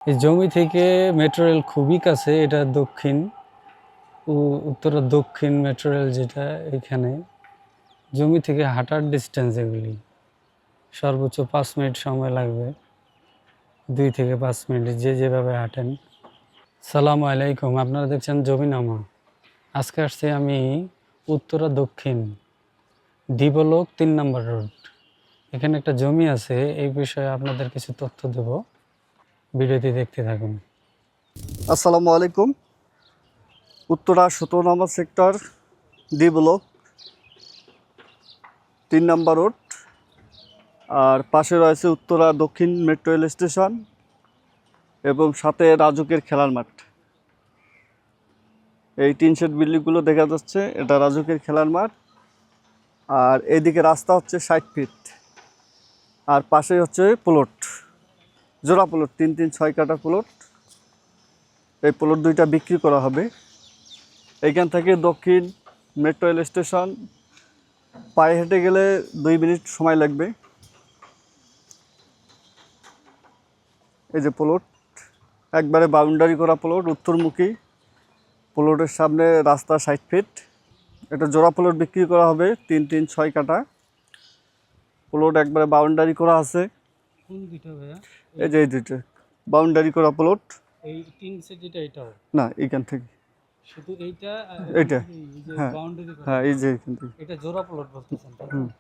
এই জমি থেকে মেট্রো রেল খুবই কাছে। এটা দক্ষিণ উত্তরা দক্ষিণ মেট্রো রেল যেটা, এখানে জমি থেকে হাঁটার ডিস্টেন্স এগুলি। সর্বোচ্চ 5 মিনিট সময় লাগবে, 2 থেকে 5 মিনিট যে যেভাবে হাঁটেন। সালামু আলাইকুম, আপনারা দেখছেন জমিনামা। আজকে আসছি আমি উত্তরা দক্ষিণ ডিবলক 3 নম্বর রোড। এখানে একটা জমি আছে, এই বিষয়ে আপনাদের কিছু তথ্য দেব, ভিডিওটি দেখতে থাকুন। আসসালামু আলাইকুম। উত্তরা 17 নম্বর সেক্টর, ডি ব্লক, 3 নম্বর রোড। আর পাশে রয়েছে উত্তরা দক্ষিণ মেট্রো রেল স্টেশন এবং সাথে রাজুকের খেলার মাঠ। এই টিন শেড বিল্ডিংগুলো দেখা যাচ্ছে, এটা রাজুকের খেলার মাঠ। আর এইদিকে রাস্তা হচ্ছে 60 ফিট। আর পাশে হচ্ছে প্লট, জোড়া প্লট, 3-6 কাটা প্লট। এই প্লট দুইটা বিক্রি করা হবে। এইখান থেকে দক্ষিণ মেট্রো রেল স্টেশন পায়ে হেঁটে গেলে 2 মিনিট সময় লাগবে। এই যে প্লট, একবারে বাউন্ডারি করা প্লট, উত্তরমুখী। প্লটের সামনে রাস্তা 60 ফিট। এটা জোড়া প্লট বিক্রি করা হবে, 3-6 কাটা প্লট, একবারে বাউন্ডারি করা আছে। কোন দুইটা ভাইয়া? এই যে এই দুইটা বাউন্ডারি করা প্লট। এই তিন সেট যেটা, এটাও না, এইখান থেকে শুধু এইটা, এইটা, এই যে হ্যাঁ বাউন্ডারি করা, হ্যাঁ, এই যে এইখান থেকে। এটা জোড়া প্লট বলতেছেন, তাই না?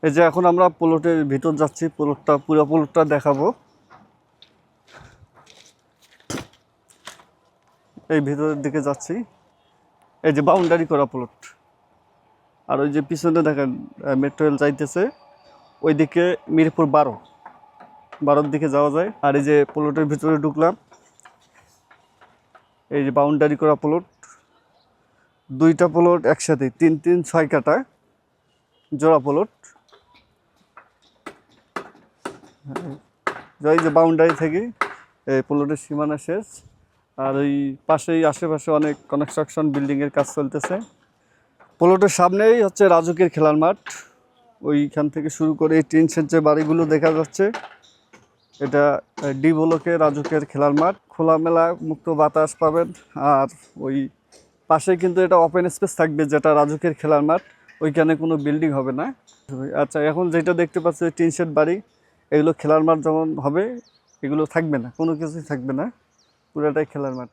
এই যে এখন আমরা প্লটের ভিতর যাচ্ছি, প্লটটা পুরো প্লটটা দেখাবো। এই ভিতরের দিকে যাচ্ছি। এই যে বাউন্ডারি করা প্লট। আর ওই যে পিছনে দেখেন মেট্রো রেল যাইতেছে, ওইদিকে মিরপুর 12-12-র দিকে যাওয়া যায়। আর এই যে প্লটের ভিতরে ঢুকলাম, এই যে বাউন্ডারি করা প্লট, দুইটা প্লট একসাথে, 3-6 কাটা জোড়া প্লট। এই যে বাউন্ডারি থেকে এই প্লটের সীমানা শেষ। আর ওই পাশেই আশেপাশে অনেক কনস্ট্রাকশন বিল্ডিংয়ের কাজ চলতেছে। প্লটের সামনেই হচ্ছে রাজুকের খেলার মাঠ। ওইখান থেকে শুরু করে এই টিন শেড যে বাড়িগুলো দেখা যাচ্ছে, এটা ডি ব্লকে রাজুকের খেলার মাঠ। খোলামেলা মুক্ত বাতাস পাবেন। আর ওই পাশে কিন্তু এটা ওপেন স্পেস থাকবে, যেটা রাজুকের খেলার মাঠ। ওইখানে কোনো বিল্ডিং হবে না। আচ্ছা, এখন যেটা দেখতে পাচ্ছি টিন শেড বাড়ি, এগুলো খেলার মাঠ যেমন হবে, এগুলো থাকবে না, কোনো কিছুই থাকবে না, পুরোটাই খেলার মাঠ।